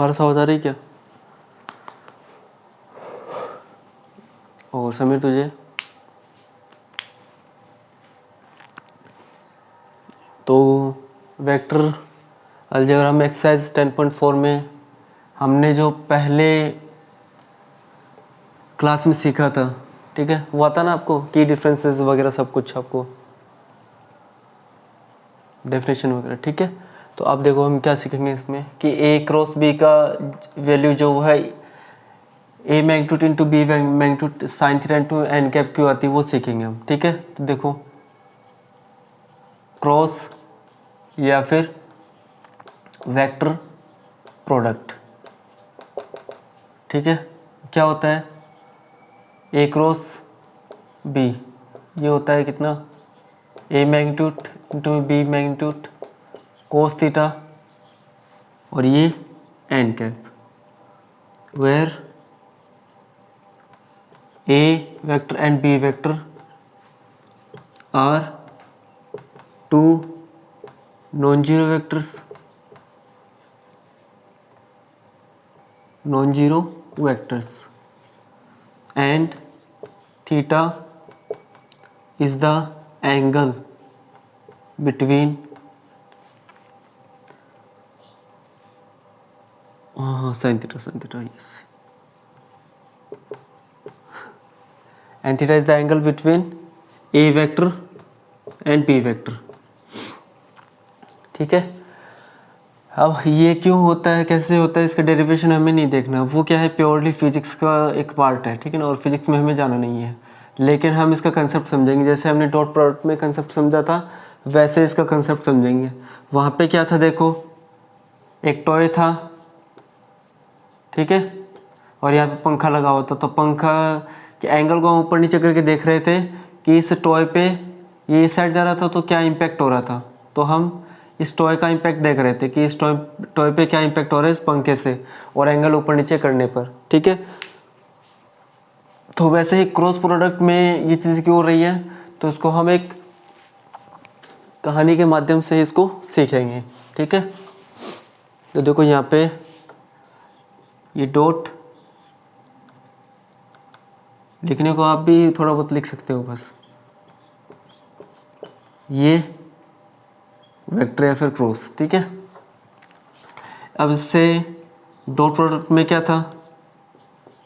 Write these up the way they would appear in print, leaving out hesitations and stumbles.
फारस आवाज आ रही क्या? और समीर तुझे? तो वेक्टर अलजेब्रा में एक्सरसाइज 10.4 में हमने जो पहले क्लास में सीखा था, ठीक है, वो आता ना आपको, की डिफरेंसेस वगैरह सब कुछ आपको डेफिनेशन वगैरह, ठीक है। तो अब देखो हम क्या सीखेंगे इसमें कि ए क्रॉस बी का वैल्यू जो है A magnitude into B magnitude sine theta into n cap क्यों आती है वो सीखेंगे हम, ठीक है। तो देखो क्रॉस या फिर वेक्टर प्रोडक्ट, ठीक है, क्या होता है ए क्रॉस बी, ये होता है कितना A magnitude into B magnitude cos theta और ये n cap, where A vector and B vector are two non zero vectors, non-zero vectors and theta is the angle between sin theta yes, and theta is the angle between a vector and b vector, ठीक है। अब ये क्यों होता है, कैसे होता है, इसका डेरिवेशन हमें नहीं देखना, वो क्या है प्योरली फिजिक्स का एक पार्ट है, ठीक है ना, और फिजिक्स में हमें जाना नहीं है, लेकिन हम इसका कंसेप्ट समझेंगे। जैसे हमने डॉट प्रोडक्ट में कंसेप्ट समझा था वैसे इसका कंसेप्ट समझेंगे। वहाँ पे क्या था देखो, एक टॉय था, ठीक है, और यहाँ पे पंखा लगा हुआ था, तो पंखा के एंगल को हम ऊपर नीचे करके देख रहे थे कि इस टॉय पे ये इस साइड जा रहा था तो क्या इम्पैक्ट हो रहा था, तो हम इस टॉय का इम्पैक्ट देख रहे थे कि इस टॉय पे क्या इम्पैक्ट हो रहा है इस पंखे से और एंगल ऊपर नीचे करने पर, ठीक है। तो वैसे ही क्रॉस प्रोडक्ट में ये चीज़ क्यों हो रही है, तो इसको हम एक कहानी के माध्यम से इसको सीखेंगे, ठीक है। तो देखो यहाँ पे ये डॉट लिखने को आप भी थोड़ा बहुत लिख सकते हो बस, ये वेक्टर या फिर क्रॉस, ठीक है। अब इससे डॉट प्रोडक्ट में क्या था,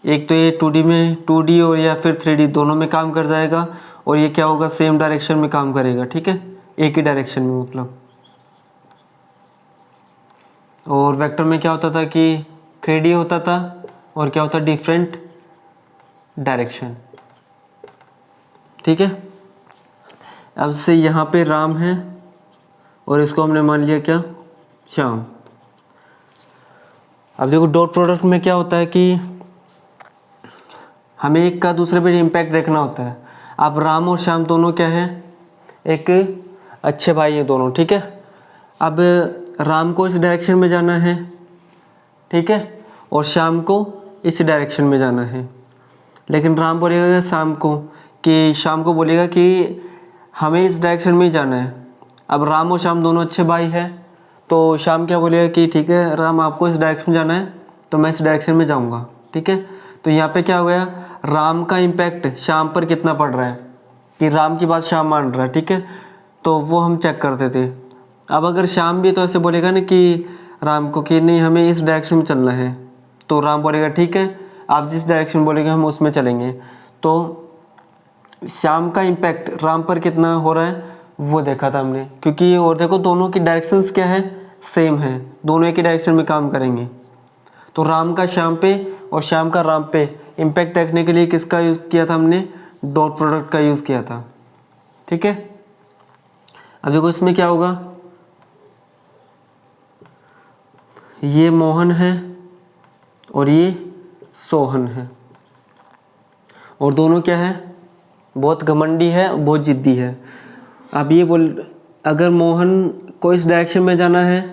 एक तो ये 2D में 2D और या फिर 3D दोनों में काम कर जाएगा और ये क्या होगा सेम डायरेक्शन में काम करेगा, ठीक है, एक ही डायरेक्शन में मतलब। और वेक्टर में क्या होता था कि 3D होता था और क्या होता डिफरेंट डायरेक्शन, ठीक है। अब से यहाँ पे राम है और इसको हमने मान लिया क्या श्याम। अब देखो डॉट प्रोडक्ट में क्या होता है कि हमें एक का दूसरे पे इम्पैक्ट देखना होता है। अब राम और श्याम दोनों क्या है, एक अच्छे भाई हैं दोनों, ठीक है। अब राम को इस डायरेक्शन में जाना है, ठीक है, और श्याम को इस डायरेक्शन में जाना है, लेकिन राम बोलेगा शाम को बोलेगा कि हमें इस डायरेक्शन में ही जाना है। अब राम और श्याम दोनों अच्छे भाई हैं, तो श्याम क्या बोलेगा कि ठीक है राम आपको इस डायरेक्शन में जाना है तो मैं इस डायरेक्शन में जाऊंगा, ठीक है। तो यहाँ पे क्या हो गया, राम का इम्पैक्ट श्याम पर कितना पड़ रहा है कि राम की बात श्याम मान रहा है, ठीक है, तो वो हम चेक करते थे। अब अगर श्याम भी तो ऐसे बोलेगा ना कि राम को कि नहीं हमें इस डायरेक्शन में चलना है, तो राम बोलेगा ठीक है आप जिस डायरेक्शन बोलेंगे हम उसमें चलेंगे। तो श्याम का इम्पैक्ट राम पर कितना हो रहा है वो देखा था हमने, क्योंकि और देखो दोनों की डायरेक्शंस क्या है सेम है, दोनों एक ही डायरेक्शन में काम करेंगे। तो राम का श्याम पे और श्याम का राम पे इम्पैक्ट देखने के लिए किसका यूज़ किया था हमने, डॉट प्रोडक्ट का यूज़ किया था, ठीक है। अब देखो इसमें क्या होगा, ये मोहन है और ये सोहन है और दोनों क्या है बहुत घमंडी है बहुत जिद्दी है। अब ये अगर मोहन को इस डायरेक्शन में जाना है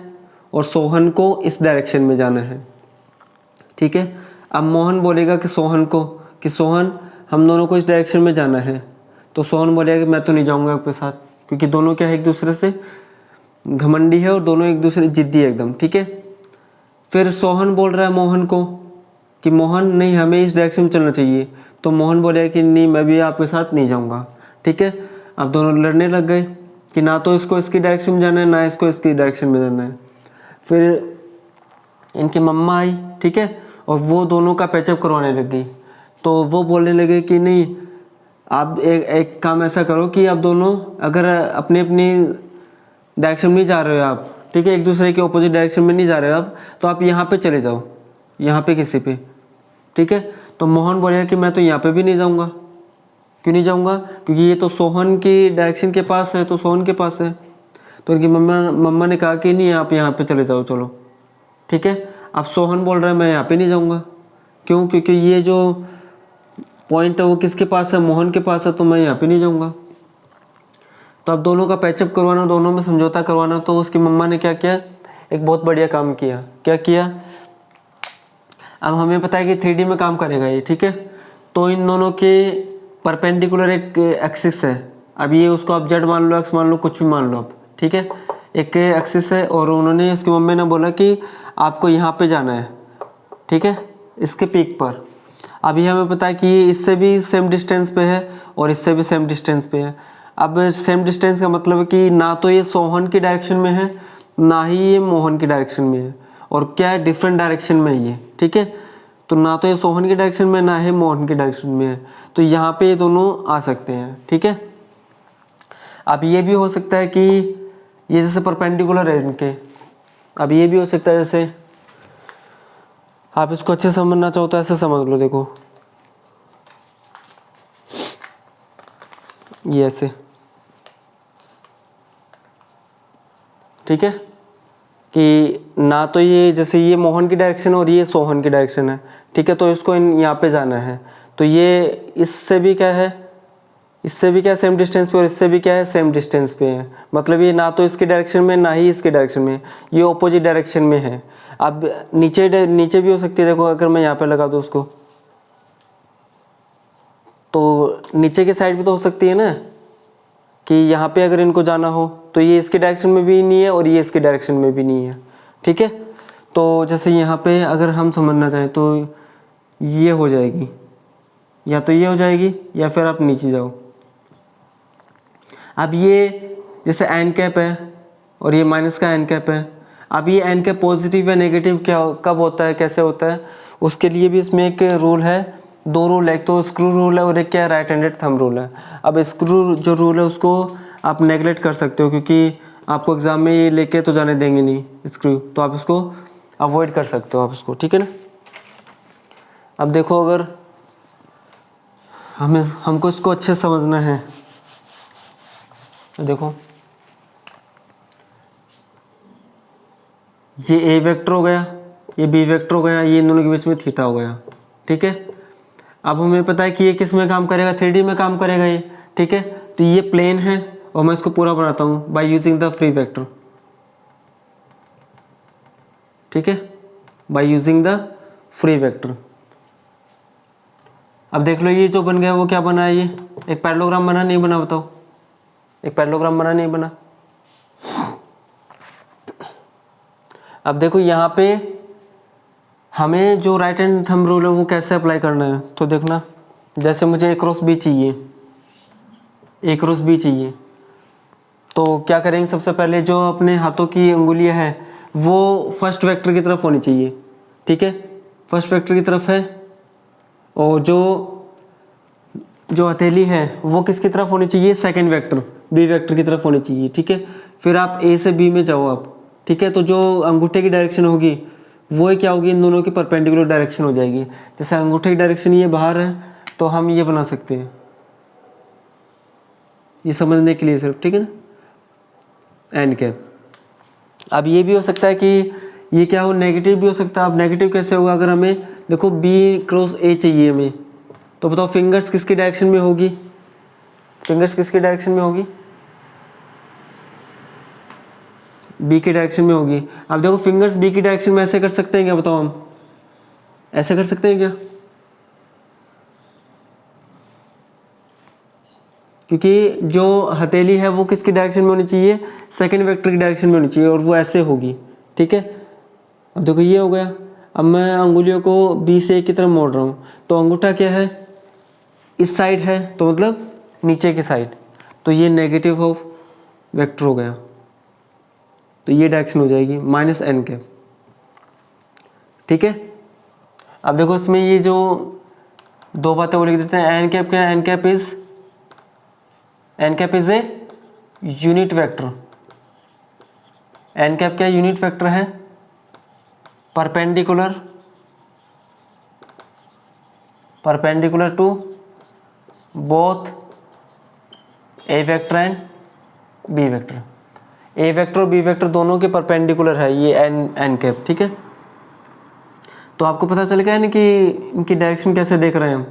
और सोहन को इस डायरेक्शन में जाना है, ठीक है। अब मोहन बोलेगा कि सोहन को कि सोहन हम दोनों को इस डायरेक्शन में जाना है, तो सोहन बोलेगा कि मैं तो नहीं जाऊंगा आपके साथ, क्योंकि दोनों क्या है एक दूसरे से घमंडी है और दोनों एक दूसरे जिद्दी है एकदम, ठीक है। फिर सोहन बोल रहा है मोहन को कि मोहन नहीं, हमें इस डायरेक्शन में चलना चाहिए। तो मोहन बोले कि नहीं, मैं भी आपके साथ नहीं जाऊँगा। ठीक है, अब दोनों लड़ने लग गए कि ना तो इसको इसकी डायरेक्शन में जाना है, ना इसको इसकी डायरेक्शन में जाना है। फिर इनकी मम्मा आई, ठीक है, और वो दोनों का पैचअप करवाने लग गई। तो वो बोलने लगे कि नहीं, आप एक काम ऐसा करो कि आप दोनों अगर अपनी अपनी डायरेक्शन में जा रहे हो आप, ठीक है, एक दूसरे के ऑपोजिट डायरेक्शन में नहीं जा रहे हो आप, तो आप यहाँ पे चले जाओ, यहाँ पे किसी पे। ठीक है, तो मोहन बोलेगा कि मैं तो यहाँ पे भी नहीं जाऊँगा। क्यों नहीं जाऊँगा? क्योंकि ये तो सोहन की डायरेक्शन के पास है, तो सोहन के पास है। तो उनकी मम्मा ने कहा कि नहीं, आप यहाँ पे चले जाओ, चलो। ठीक है, अब सोहन बोल रहा है मैं यहाँ पे नहीं जाऊँगा। क्यों? क्योंकि ये जो पॉइंट है वो किसके पास है? मोहन के पास है, तो मैं यहाँ पे नहीं जाऊँगा। तो अब दोनों का पैचअप करवाना, दोनों में समझौता करवाना। तो उसकी मम्मा ने क्या किया? एक बहुत बढ़िया काम किया। क्या किया? अब हमें पता है कि 3D में काम करेगा ये, ठीक है। तो इन दोनों के परपेंडिकुलर एक एक्सिस है। अब ये उसको आप जेड मान लो, एक्स मान लो, कुछ भी मान लो आप, ठीक है। एक एक्सिस है और उन्होंने, उसकी मम्मी ने बोला कि आपको यहाँ पे जाना है, ठीक है, इसके पीक पर। अभी हमें पता है कि ये इससे भी सेम डिस्टेंस पे है और इससे भी सेम डिस्टेंस पे है। अब सेम डिस्टेंस का मतलब है कि ना तो ये सोहन की डायरेक्शन में है, ना ही ये मोहन की डायरेक्शन में है, और क्या है, डिफरेंट डायरेक्शन में ये, ठीक है। तो ना तो ये सोहन की डायरेक्शन में, ना ही मोहन की डायरेक्शन में है। तो यहाँ पे ये दोनों आ सकते हैं, ठीक है। अब ये भी हो सकता है कि ये जैसे परपेंडिकुलर है इनके, अब ये भी हो सकता है, जैसे आप इसको अच्छे से समझना चाहो तो ऐसे समझ लो, देखो ये ऐसे, ठीक है, कि ना तो ये, जैसे ये मोहन की डायरेक्शन और ये सोहन की डायरेक्शन है, ठीक है, तो इसको यहाँ पे जाना है। तो ये इससे भी क्या है, इससे भी क्या सेम डिस्टेंस पे, और इससे भी क्या है सेम डिस्टेंस पे है। मतलब ये ना तो इसके डायरेक्शन में, ना ही इसके डायरेक्शन में, ये ऑपोजिट डायरेक्शन में है। अब नीचे भी हो सकती है, देखो अगर मैं यहाँ पे लगा दूँ उसको, तो नीचे की साइड भी तो हो सकती है ना, कि यहाँ पे अगर इनको जाना हो तो ये इसके डायरेक्शन में भी नहीं है और ये इसके डायरेक्शन में भी नहीं है, ठीक है। तो जैसे यहाँ पे अगर हम समझना चाहें तो ये हो जाएगी, या तो ये हो जाएगी, या फिर आप नीचे जाओ। अब ये जैसे एन कैप है और ये माइनस का एन कैप है। अब ये एन कैप पॉजिटिव या नेगेटिव क्या कब होता है, कैसे होता है, उसके लिए भी इसमें एक रूल है, दो रूल है, एक तो स्क्रू रूल है और एक क्या है, राइट हैंडेड थंब रूल है। अब स्क्रू जो रूल है उसको आप नेगलेक्ट कर सकते हो, क्योंकि आपको एग्जाम में ये लेके तो जाने देंगे नहीं स्क्रू, तो आप इसको अवॉइड कर सकते हो आप इसको, ठीक है ना। अब देखो, अगर हमको इसको अच्छे से समझना है, देखो ये ए वेक्टर हो गया, ये बी वेक्टर हो गया, ये इन दोनों के बीच में थीटा हो गया, ठीक है। अब हमें पता है कि ये किस में काम करेगा, 3D में काम करेगा ये, ठीक है। तो ये प्लेन है और मैं इसको पूरा बनाता हूँ by using the free vector, ठीक है, by using the free vector. अब देख लो ये जो बन गया वो क्या बना है, ये एक पैरेललोग्राम बना, नहीं बना, बताओ, एक पैरेललोग्राम बना, नहीं बना। अब देखो यहाँ पे हमें जो राइट हैंड थंब रूल है वो कैसे अप्लाई करना है, तो देखना, जैसे मुझे ए क्रॉस बी चाहिए, ए क्रॉस बी चाहिए, तो क्या करेंगे, सबसे पहले जो अपने हाथों की उंगलियां हैं वो फर्स्ट वेक्टर की तरफ होनी चाहिए, ठीक है, फर्स्ट वेक्टर की तरफ है, और जो हथेली है वो किसकी तरफ होनी चाहिए, सेकंड वेक्टर, बी वेक्टर की तरफ होनी चाहिए, ठीक है। फिर आप ए से बी में जाओ आप, ठीक है। तो जो अंगूठे की डायरेक्शन होगी वो क्या होगी, इन दोनों की परपेंडिकुलर डायरेक्शन हो जाएगी। जैसे अंगूठे की डायरेक्शन ये बाहर है, तो हम ये बना सकते हैं, ये समझने के लिए सिर्फ, ठीक है ना, एन कैप। अब ये भी हो सकता है कि ये क्या हो, नेगेटिव भी हो सकता है। अब नेगेटिव कैसे होगा, अगर हमें देखो बी क्रॉस ए चाहिए हमें, तो बताओ फिंगर्स किसकी डायरेक्शन में होगी, फिंगर्स किसकी डायरेक्शन में होगी, बी की डायरेक्शन में होगी। अब देखो फिंगर्स बी की डायरेक्शन में ऐसे कर सकते हैं क्या, बताओ, हम ऐसे कर सकते हैं क्या, क्योंकि जो हथेली है वो किसकी डायरेक्शन में होनी चाहिए, सेकंड वेक्टर की डायरेक्शन में होनी चाहिए, और वो ऐसे होगी, ठीक है। अब देखो ये हो गया। अब मैं अंगुलियों को बी से ए की तरफ मोड़ रहा हूँ, तो अंगूठा क्या है, इस साइड है, तो मतलब नीचे की साइड, तो ये नेगेटिव ऑफ वेक्टर हो गया, तो ये डायरेक्शन हो जाएगी -n। ठीक है। अब देखो इसमें ये जो दो बातें वो लिख देते हैं। एन कैप क्या है, N cap is a unit vector. N cap क्या यूनिट वेक्टर है, perpendicular to both A vector and B vector. A vector और बी वेक्टर दोनों के परपेंडिकुलर है ये एन कैप। ठीक है, तो आपको पता चल गया ना कि इनकी डायरेक्शन कैसे देख रहे हैं हम,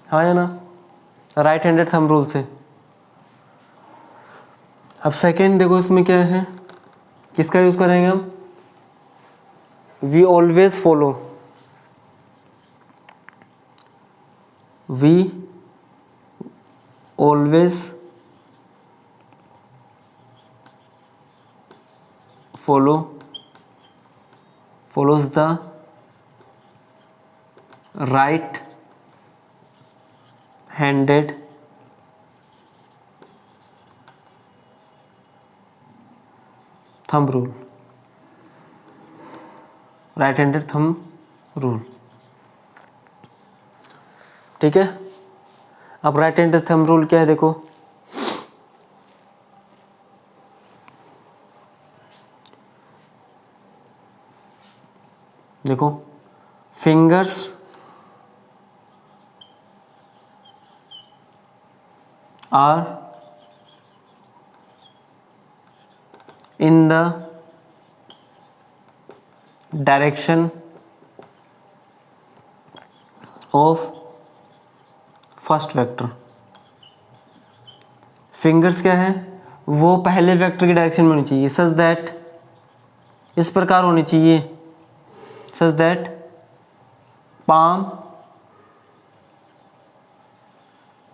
हाँ या ना, राइट हैंडेड थंब रूल से। अब सेकेंड देखो इसमें क्या है, किसका यूज़ करेंगे हम, we always follow, follows the right handed thumb rule, right handed thumb rule. ठीक है, अब राइट हैंडेड थंब रूल क्या है, देखो देखो fingers are in the direction of first vector. Fingers क्या है, वो पहले वेक्टर की डायरेक्शन में होनी चाहिए, सच दैट, इस प्रकार होनी चाहिए, सच दैट पाम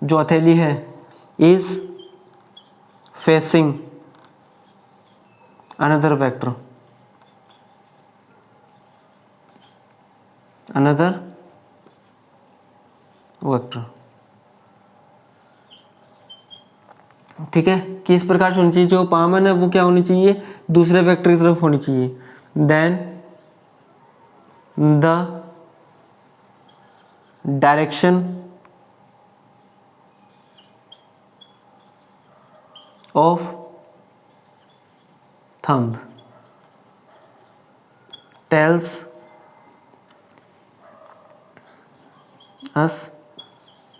जो हथेली है इज फेसिंग अनदर वेक्टर, ठीक है, कि इस प्रकार से होनी चाहिए, जो पाम है ना वो क्या होनी चाहिए, दूसरे वेक्टर की तरफ होनी चाहिए। Then the direction of thumb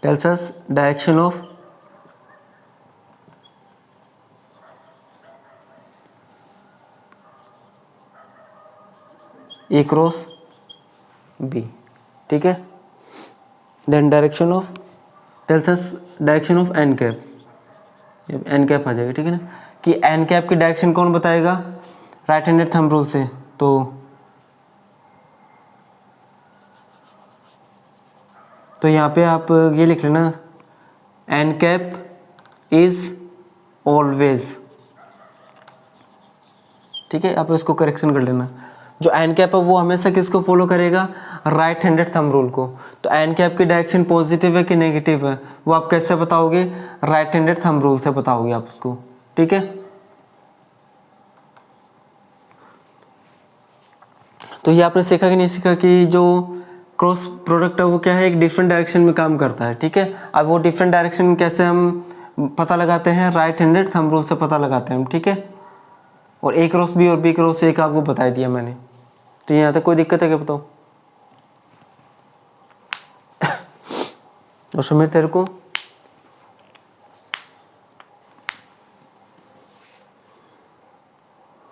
tells us direction of A cross B। ठीक है, then direction of tells us direction of n cap, n cap आ जाएगा। ठीक है ना, कि एन कैप की डायरेक्शन कौन बताएगा, राइट हैंडेड थंब रूल से। तो यहाँ पे आप ये लिख लेना, एन कैप इज ऑलवेज। ठीक है, आप इसको करेक्शन कर लेना, जो एन कैप है वो हमेशा किसको फॉलो करेगा, राइट हैंडेड थंब रूल को। तो एन कैप की डायरेक्शन पॉजिटिव है कि नेगेटिव है, वो आप कैसे बताओगे, राइट हैंडेड थंब रूल से बताओगे आप उसको। ठीक है, तो ये आपने सीखा कि नहीं सीखा कि जो क्रॉस प्रोडक्ट है वो क्या है, एक डिफरेंट डायरेक्शन में काम करता है। ठीक है, अब वो डिफरेंट डायरेक्शन कैसे हम पता लगाते हैं, राइट हैंडेड थंब रूल से पता लगाते हैं हम। ठीक है, और ए क्रॉस बी और बी क्रॉस ए का आपको बता दिया मैंने। तो यहाँ तक कोई दिक्कत है क्या, बताओ। और समीर तेरे को